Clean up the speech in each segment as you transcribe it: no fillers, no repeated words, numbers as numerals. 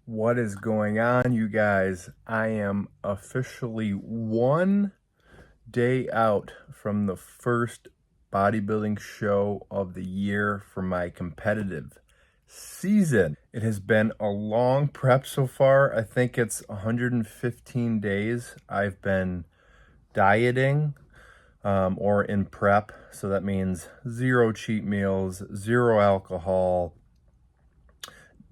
What is going on, you guys? I am officially 1 day out from the first bodybuilding show of the year for my competitive season. It has been a long prep so far. I think it's 115 days. I've been dieting or in prep. So that means 0 cheat meals, 0 alcohol,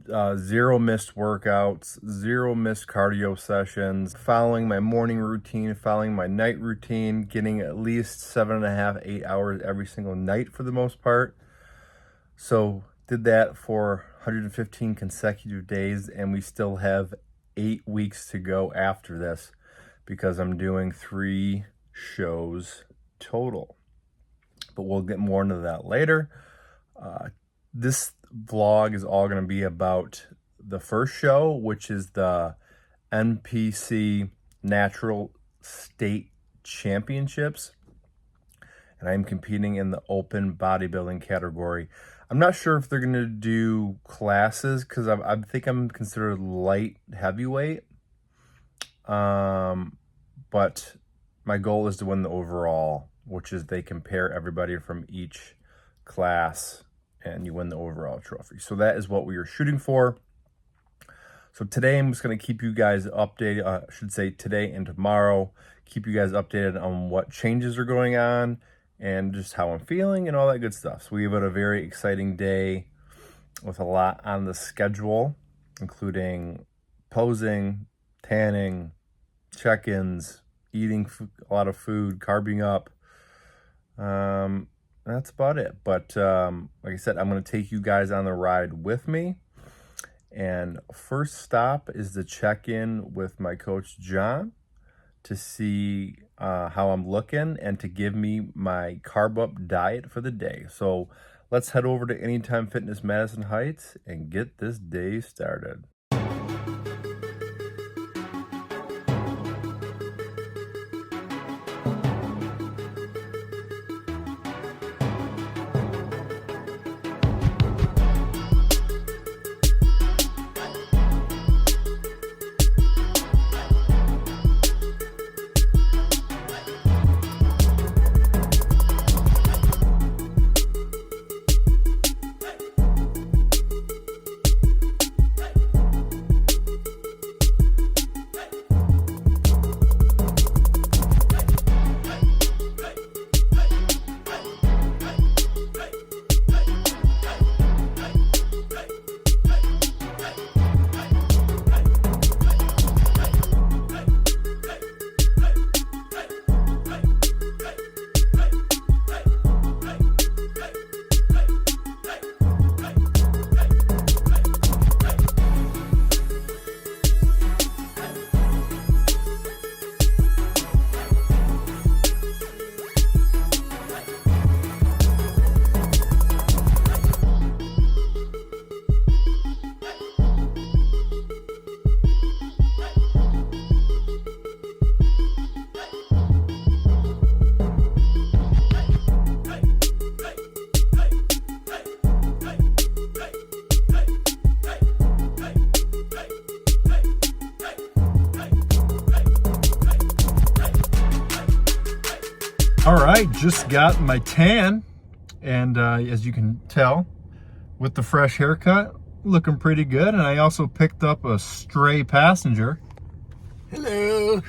0 missed workouts, 0 missed cardio sessions, following my morning routine, following my night routine, getting at least 7.5, 8 hours every single night for the most part. So did that for 115 consecutive days, and we still have 8 weeks to go after this because I'm doing 3 shows total. But we'll get more into that later. This vlog is all going to be about the first show, which is the NPC Natural State Championships. And I'm competing in the open bodybuilding category. I'm not sure if they're going to do classes because I think I'm considered light heavyweight. But my goal is to win the overall, which is they compare everybody from each class and you win the overall trophy. So that is what we are shooting for. So today I'm just going to keep you guys updated, I should say today and tomorrow, keep you guys updated on what changes are going on and just how I'm feeling and all that good stuff. So we have a very exciting day with a lot on the schedule, including posing, tanning, check-ins, eating a lot of food, carbing up. That's about it. But like I said, I'm going to take you guys on the ride with me. And first stop is the check-in with my coach, John, to see how I'm looking and to give me my carb up diet for the day. So let's head over to Anytime Fitness Madison Heights and get this day started. All right, just got my tan, and as you can tell, with the fresh haircut, looking pretty good. And I also picked up a stray passenger. Hello.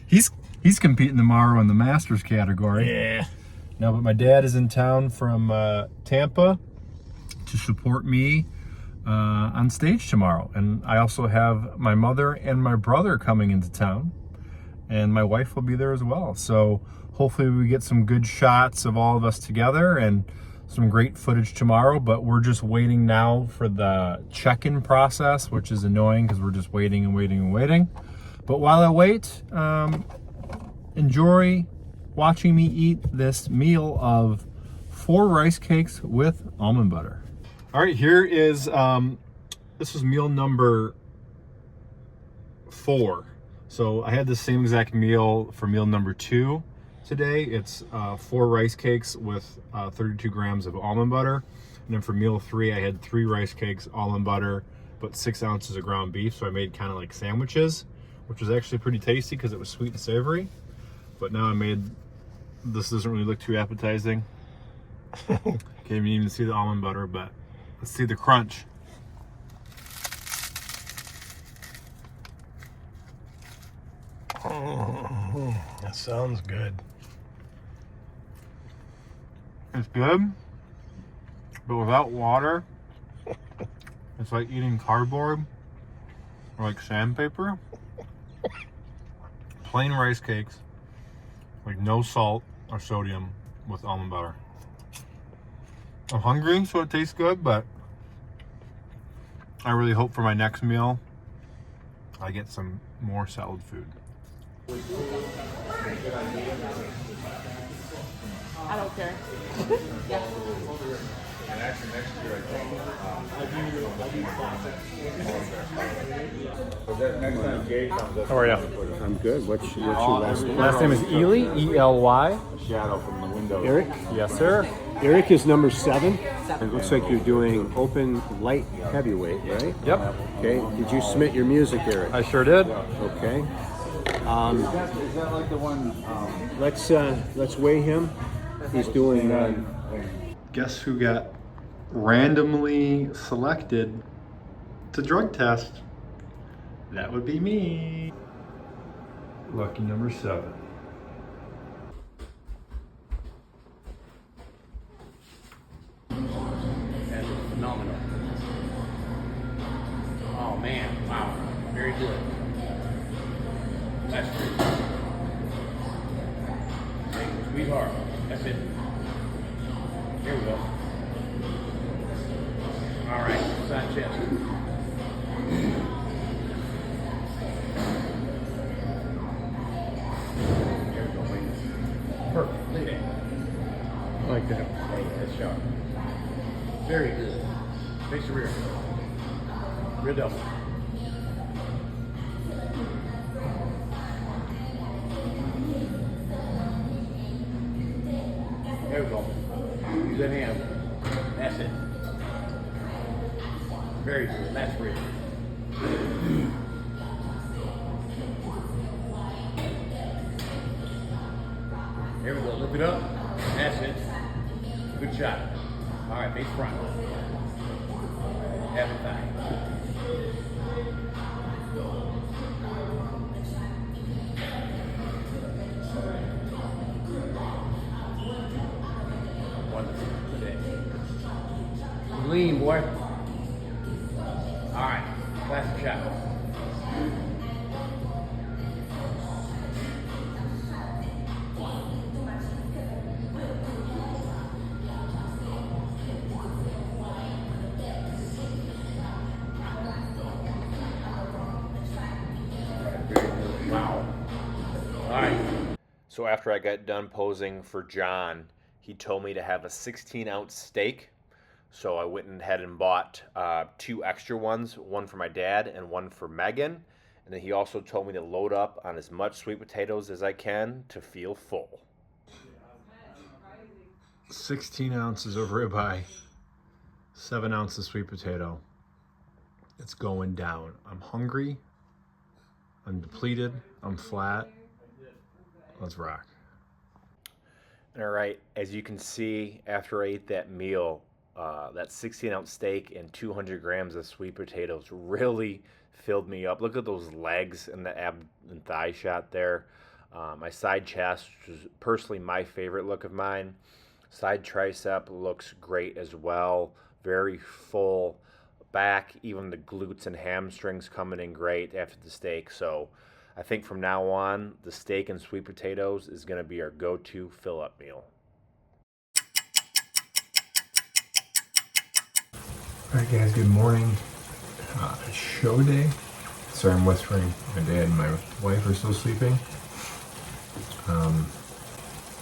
He's competing tomorrow in the Masters category. Yeah. No, but my dad is in town from Tampa to support me on stage tomorrow. And I also have my mother and my brother coming into town, and my wife will be there as well. So hopefully we get some good shots of all of us together and some great footage tomorrow. But we're just waiting now for the check-in process, which is annoying because we're just waiting and waiting and waiting. But while I wait, enjoy watching me eat this meal of 4 rice cakes with almond butter. All right, here is, this was meal number 4. So I had the same exact meal for meal number 2 today. It's 4 rice cakes with 32 grams of almond butter. And then for meal 3, I had 3 rice cakes, almond butter, but 6 ounces of ground beef. So I made kind of like sandwiches, which was actually pretty tasty because it was sweet and savory. But now I made, this doesn't really look too appetizing. Can't even see the almond butter, but let's see the crunch. Oh, that sounds good. It's good, but without water, it's like eating cardboard or like sandpaper. Plain rice cakes, like no salt or sodium with almond butter. I'm hungry, so it tastes good, but I really hope for my next meal I get some more solid food. I don't care. Yeah. And actually next year How are you? I'm good. What's your last name? Last name is Ely, E-L-Y. shadow from the window. Eric? Yes, sir. Eric is number 7. It looks like you're doing open light heavyweight, right? Yep, Okay. Did you submit your music, Eric? I sure did. Okay. Is that like the one? Let's weigh him. He's doing. Guess who got randomly selected to drug test? That would be me. Lucky number 7. That is phenomenal. Oh man, wow, very good. That's great. Hey, sweetheart, that's it. Here we go. All right, side chest. There we go, ladies. Perfect. Look at that. I like that. Hey, that's sharp. Very good. Face the rear. Rear double. There we go. Use that hand. That's it. Very good. That's rear. There we go. Lift it up. That's it. Good shot. All right, face front. Have it back. Wonderful. Lean, boy. All right, classic shot. Wow. All right. So after I got done posing for John, he told me to have a 16-ounce steak. So I went ahead and bought 2 extra ones, one for my dad and one for Megan. And then he also told me to load up on as much sweet potatoes as I can to feel full. 16 ounces of ribeye, 7 ounces sweet potato. It's going down. I'm hungry. I'm depleted. I'm flat. Let's rock. All right, as you can see, after I ate that meal, that 16-ounce steak and 200 grams of sweet potatoes really filled me up. Look at those legs and the ab and thigh shot there. My side chest, which is personally my favorite look of mine. Side tricep looks great as well. Very full back, even the glutes and hamstrings coming in great after the steak. So I think from now on, the steak and sweet potatoes is going to be our go-to fill-up meal. All right, guys, good morning. It's show day. Sorry, I'm whispering. My dad and my wife are still sleeping.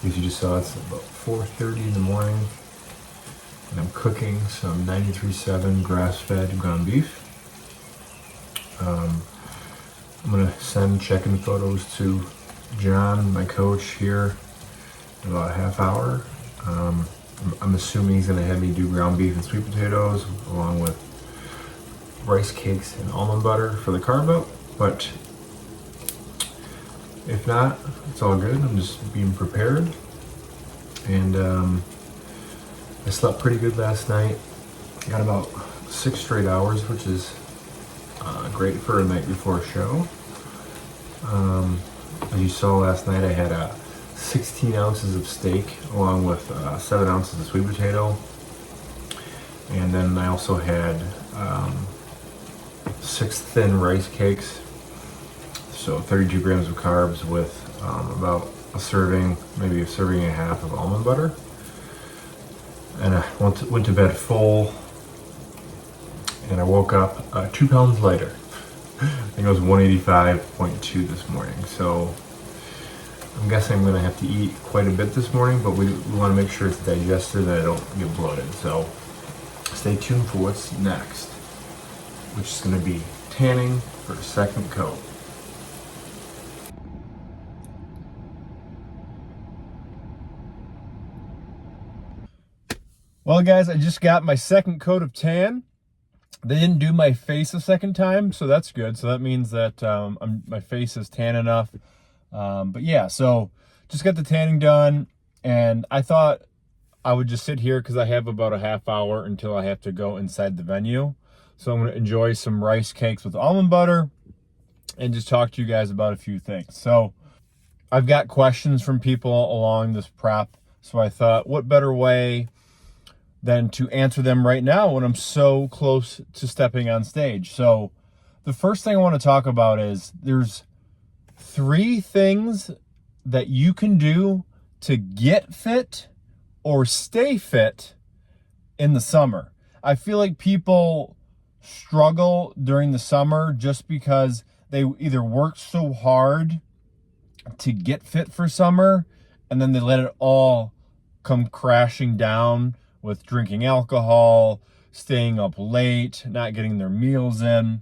As you just saw, it's about 4:30 in the morning, and I'm cooking some 93.7 grass-fed ground beef. I'm gonna send check-in photos to John, my coach, here in about a half hour. I'm assuming he's gonna have me do ground beef and sweet potatoes along with rice cakes and almond butter for the carb up, but if not, it's all good. I'm just being prepared. And I slept pretty good last night. Got about 6 straight hours, which is great for a night before a show. As you saw last night, I had 16 ounces of steak along with 7 ounces of sweet potato. And then I also had 6 thin rice cakes. So 32 grams of carbs with about a serving, maybe a serving and a half of almond butter. And I went to bed full, and I woke up 2 pounds lighter. I think it was 185.2 this morning. So I'm guessing I'm gonna have to eat quite a bit this morning, but we wanna make sure it's digested and I don't get bloated. So stay tuned for what's next, which is gonna be tanning for a second coat. Well, guys, I just got my second coat of tan. They didn't do my face a second time, so that's good. So that means that my face is tan enough. But yeah, so just got the tanning done, and I thought I would just sit here because I have about a half hour until I have to go inside the venue. So I'm going to enjoy some rice cakes with almond butter and just talk to you guys about a few things. So I've got questions from people along this prep, so I thought, what better way than to answer them right now when I'm so close to stepping on stage. So the first thing I want to talk about is there's 3 things that you can do to get fit or stay fit in the summer. I feel like people struggle during the summer just because they either work so hard to get fit for summer and then they let it all come crashing down with drinking alcohol, staying up late, not getting their meals in.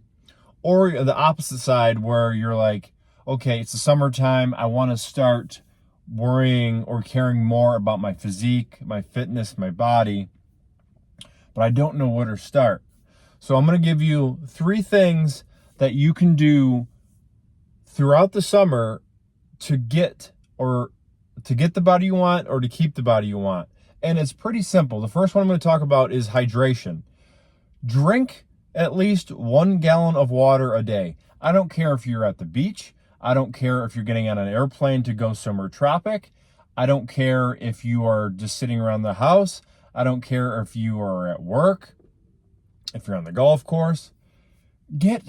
Or the opposite side where you're like, okay, it's the summertime, I want to start worrying or caring more about my physique, my fitness, my body, but I don't know where to start. So I'm going to give you 3 things that you can do throughout the summer to get the body you want or to keep the body you want. And it's pretty simple. The first one I'm going to talk about is hydration. Drink at least 1 gallon of water a day. I don't care if you're at the beach. I don't care if you're getting on an airplane to go somewhere tropic. I don't care if you are just sitting around the house. I don't care if you are at work, if you're on the golf course. Get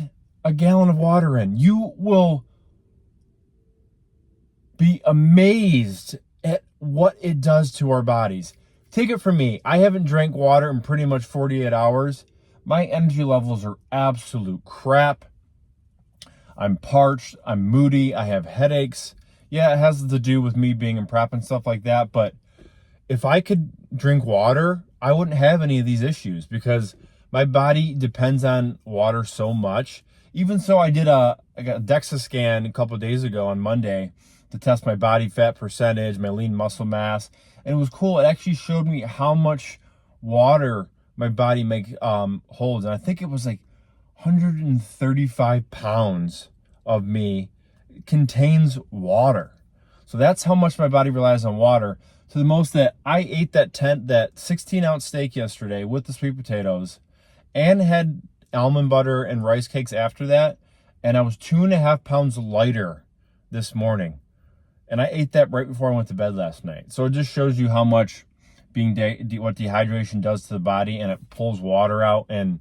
a gallon of water in. You will be amazed at what it does to our bodies. Take it from me. I haven't drank water in pretty much 48 hours. My energy levels are absolute crap. I'm parched. I'm moody. I have headaches. Yeah, it has to do with me being in prep and stuff like that. But if I could drink water, I wouldn't have any of these issues because my body depends on water so much. Even so, I got a DEXA scan a couple of days ago on Monday to test my body fat percentage, my lean muscle mass. And it was cool. It actually showed me how much water my body holds. And I think it was like 135 pounds of me contains water. So that's how much my body relies on water. To the most that I ate that 16-ounce steak yesterday with the sweet potatoes and had almond butter and rice cakes after that. And I was 2.5 pounds lighter this morning. And I ate that right before I went to bed last night. So it just shows you how much what dehydration does to the body, and it pulls water out. And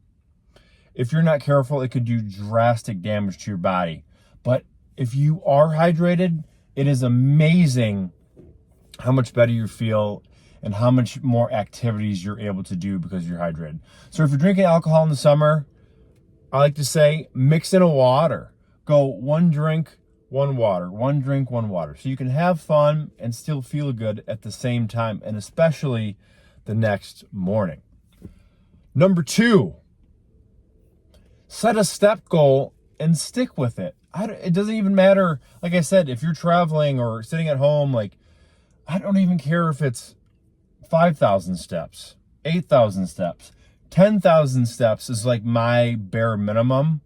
if you're not careful, it could do drastic damage to your body. But if you are hydrated, it is amazing how much better you feel and how much more activities you're able to do because you're hydrated. So if you're drinking alcohol in the summer, I like to say mix in a water. Go 1 drink, 1 water, 1 drink, 1 water. So you can have fun and still feel good at the same time, and especially the next morning. Number 2, set a step goal and stick with it. It doesn't even matter, like I said, if you're traveling or sitting at home, like, I don't even care if it's 5,000 steps, 8,000 steps. 10,000 steps is like my bare minimum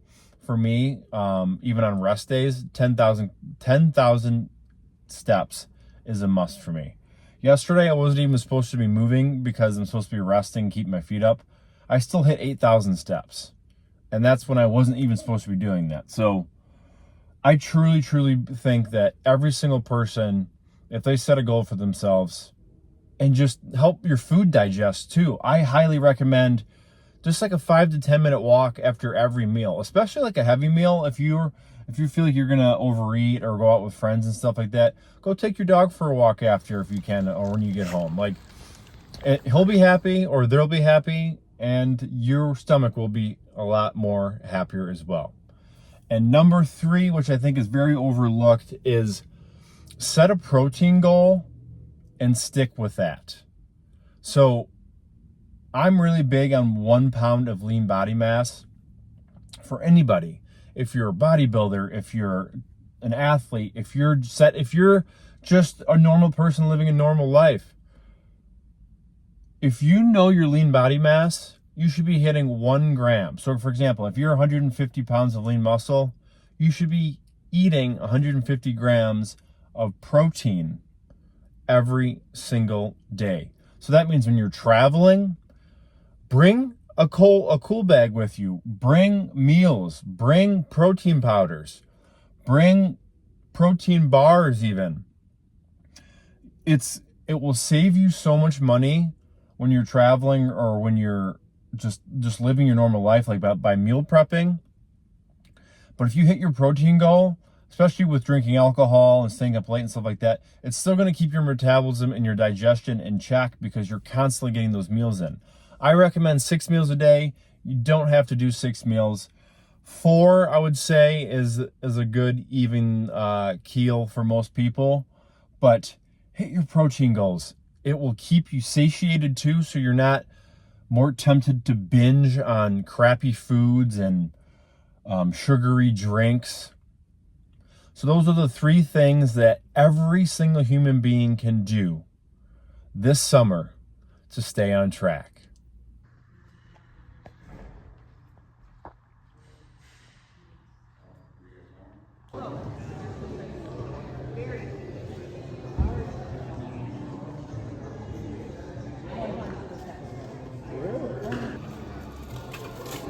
for me. Even on rest days, 10,000 steps is a must for me. Yesterday, I wasn't even supposed to be moving because I'm supposed to be resting, keeping my feet up. I still hit 8,000 steps. And that's when I wasn't even supposed to be doing that. So I truly, truly think that every single person, if they set a goal for themselves and just help your food digest too, I highly recommend just like a 5 to 10 minute walk after every meal, especially like a heavy meal. If you feel like you're gonna overeat or go out with friends and stuff like that, go take your dog for a walk after if you can, or when you get home. Like, he'll be happy or they'll be happy, and your stomach will be a lot more happier as well. And number 3, which I think is very overlooked, is set a protein goal and stick with that. So I'm really big on 1 pound of lean body mass for anybody. If you're a bodybuilder, if you're an athlete, if you're just a normal person living a normal life, if you know your lean body mass, you should be hitting 1 gram. So for example, if you're 150 pounds of lean muscle, you should be eating 150 grams of protein every single day. So that means when you're traveling, bring a cool bag with you. Bring meals. Bring protein powders. Bring protein bars even. It will save you so much money when you're traveling or when you're just living your normal life, like by meal prepping. But if you hit your protein goal, especially with drinking alcohol and staying up late and stuff like that, it's still going to keep your metabolism and your digestion in check because you're constantly getting those meals in. I recommend 6 meals a day. You don't have to do 6 meals. 4, I would say, is a good even keel for most people. But hit your protein goals. It will keep you satiated too, so you're not more tempted to binge on crappy foods and sugary drinks. So those are the 3 things that every single human being can do this summer to stay on track. So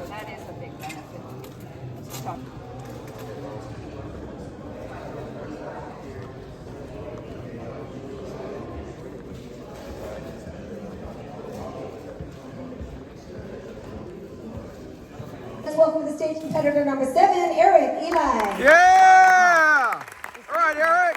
that is a big benefit. Let's welcome to the stage competitor number 7, Eric Eli. Yeah! All right, Eric.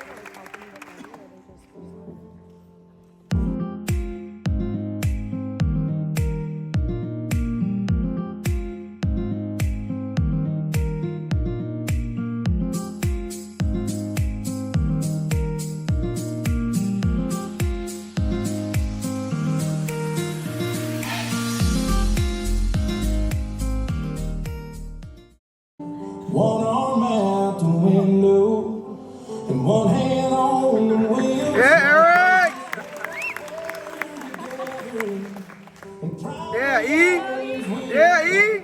One arm out the window and one hand on the wheel. Yeah, Eric. Yeah, E. Yeah, E.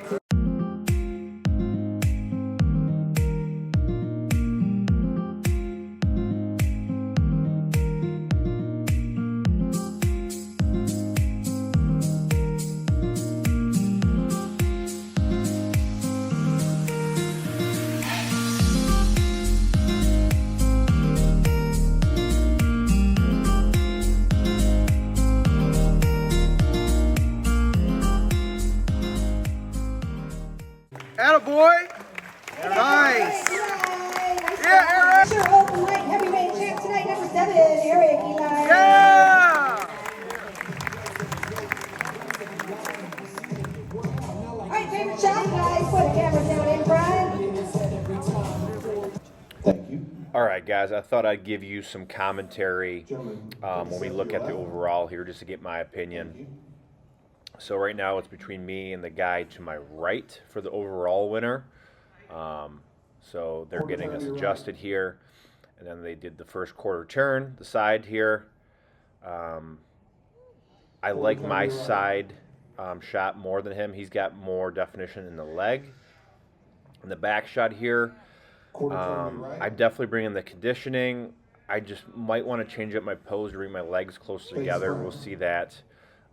Attaboy. Nice. Yeah, Eric. Sure, open light heavyweight champ tonight, number 7, Eric Eli. Yeah. All right, favorite shot, guys. Put the cameras down in front. Thank you. All right, guys, I thought I'd give you some commentary when we look at the overall here, just to get my opinion. So right now it's between me and the guy to my right for the overall winner. So they're getting us adjusted here. And then they did the first quarter turn, the side here. I like my side shot more than him. He's got more definition in the leg. In the back shot here, I definitely bring in the conditioning. I just might want to change up my pose to bring my legs closer together. We'll see that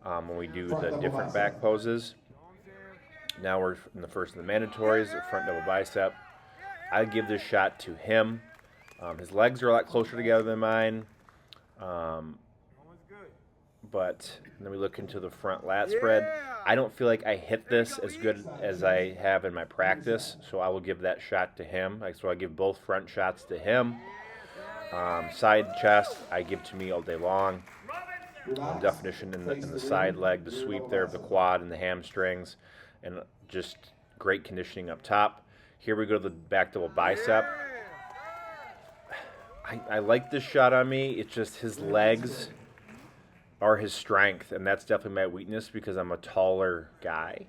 when we do the different back poses. Now we're in the first of the mandatories, the front double bicep. I give this shot to him. His legs are a lot closer together than mine. But then we look into the front lat spread. I don't feel like I hit this as good as I have in my practice, so I will give that shot to him. So I give both front shots to him. Side chest, I give to me all day long. Definition in the side leg, the sweep there of the quad and the hamstrings, and just great conditioning up top. Here we go to the back double bicep. I like this shot on me. It's just his legs are his strength, and that's definitely my weakness because I'm a taller guy.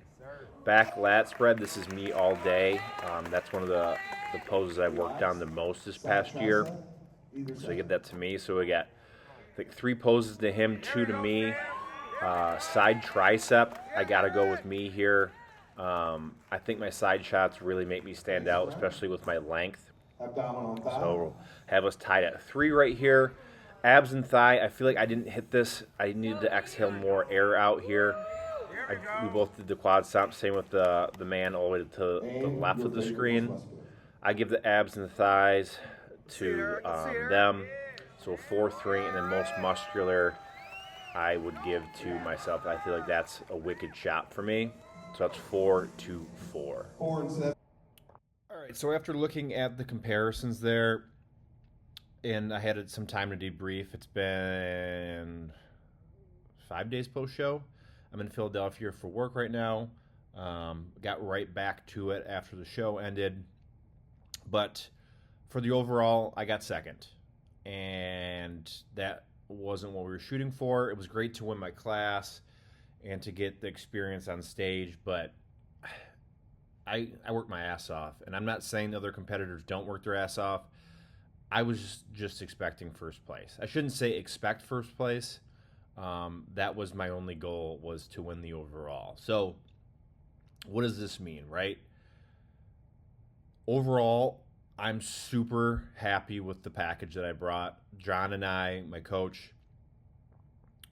Back lat spread, this is me all day. That's one of the poses I worked on the most this past year. So I give that to me. So we got like 3 poses to him, 2 to me. Side tricep, I gotta go with me here. I think my side shots really make me stand out, especially with my length. So have us tied at 3 right here. Abs and thigh, I feel like I didn't hit this. I needed to exhale more air out here. We both did the quad stomp, same with the man all the way to the left of the screen. I give the abs and the thighs to them. So 4-3, and then most muscular I would give to myself. I feel like that's a wicked shot for me. So that's 4-4. 4 and 7. All right, so after looking at the comparisons there, and I had some time to debrief. It's been 5 days post-show. I'm in Philadelphia for work right now. Got right back to it after the show ended. But for the overall, I got second. And that wasn't what we were shooting for. It was great to win my class and to get the experience on stage, but I worked my ass off. And I'm not saying the other competitors don't work their ass off. I was just expecting first place. I shouldn't say expect first place. That was my only goal, was to win the overall. So what does this mean, right? Overall, I'm super happy with the package that I brought. John and I, my coach,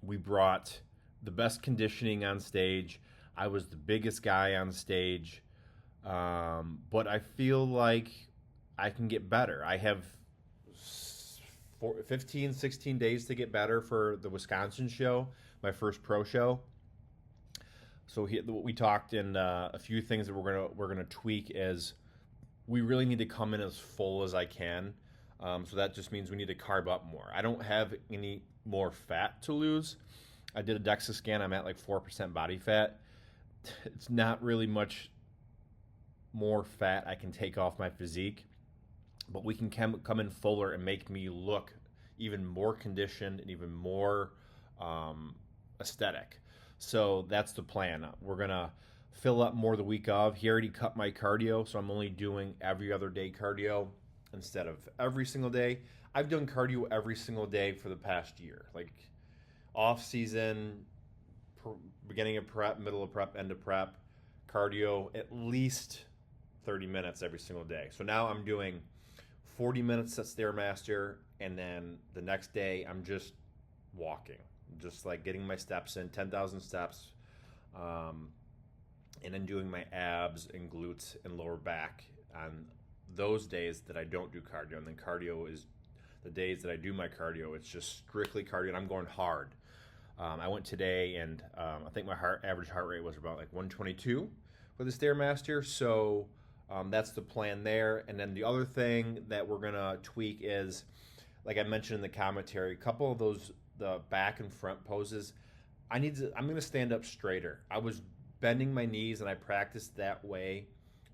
we brought the best conditioning on stage. I was the biggest guy on stage. But I feel like I can get better. I have 15, 16 days to get better for the Wisconsin show, my first pro show. So we talked in a few things that we're gonna tweak is we really need to come in as full as I can. So that just means we need to carb up more. I don't have any more fat to lose. I did a DEXA scan. I'm at like 4% body fat. It's not really much more fat I can take off my physique, but we can come in fuller and make me look even more conditioned and even more aesthetic. So that's the plan. We're gonna fill up more the week of. He already cut my cardio, so I'm only doing every other day cardio instead of every single day. I've done cardio every single day for the past year, like off season, beginning of prep, middle of prep, end of prep, cardio at least 30 minutes every single day. So now I'm doing 40 minutes at Stairmaster, and then the next day I'm just walking, just like getting my steps in, 10,000 steps, and then doing my abs and glutes and lower back on those days that I don't do cardio. And then cardio is the days that I do my cardio. It's just strictly cardio, and I'm going hard. I went today, and I think my average heart rate was about like 122 with the Stairmaster. So that's the plan there. And then the other thing that we're gonna tweak is, like I mentioned in the commentary, a couple of those, the back and front poses, I'm gonna stand up straighter. I was bending my knees, and I practiced that way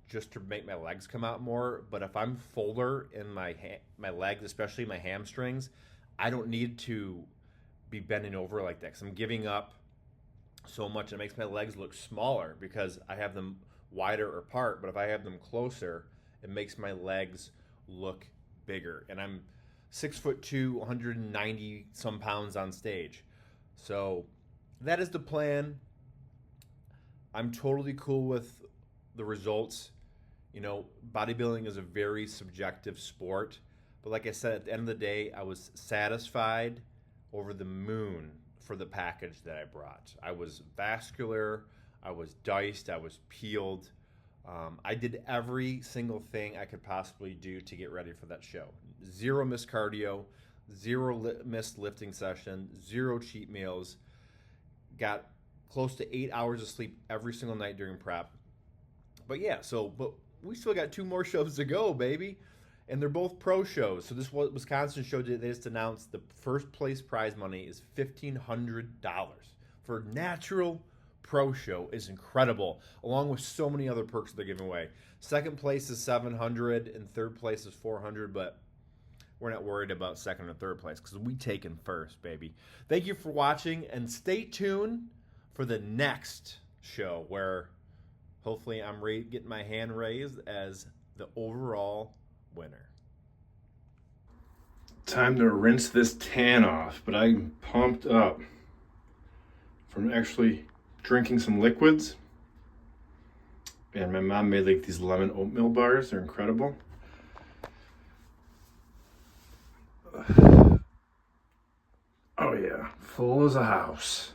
just to make my legs come out more. But if I'm fuller in my legs, especially my hamstrings, I don't need to be bending over like that, because I'm giving up so much. It makes my legs look smaller because I have them wider apart. But if I have them closer, it makes my legs look bigger. And I'm 6'2", 190 some pounds on stage. So that is the plan. I'm totally cool with the results. You know, bodybuilding is a very subjective sport. But like I said, at the end of the day, I was satisfied, over the moon for the package that I brought. I was vascular, I was diced, I was peeled. I did every single thing I could possibly do to get ready for that show. 0 missed cardio, 0 missed lifting session, 0 cheat meals. Got close to 8 hours of sleep every single night during prep. But we still got 2 more shows to go, baby. And they're both pro shows. So this Wisconsin show, they just announced the first place prize money is $1,500 for natural pro show is incredible, along with so many other perks they're giving away. Second place is $700 and third place is $400, but we're not worried about second or third place because we taken first, baby. Thank you for watching, and stay tuned for the next show where hopefully I'm getting my hand raised as the overall winner. Time to rinse this tan off, but I'm pumped up from actually drinking some liquids. And my mom made like these lemon oatmeal bars. They're incredible. Oh yeah, full as a house.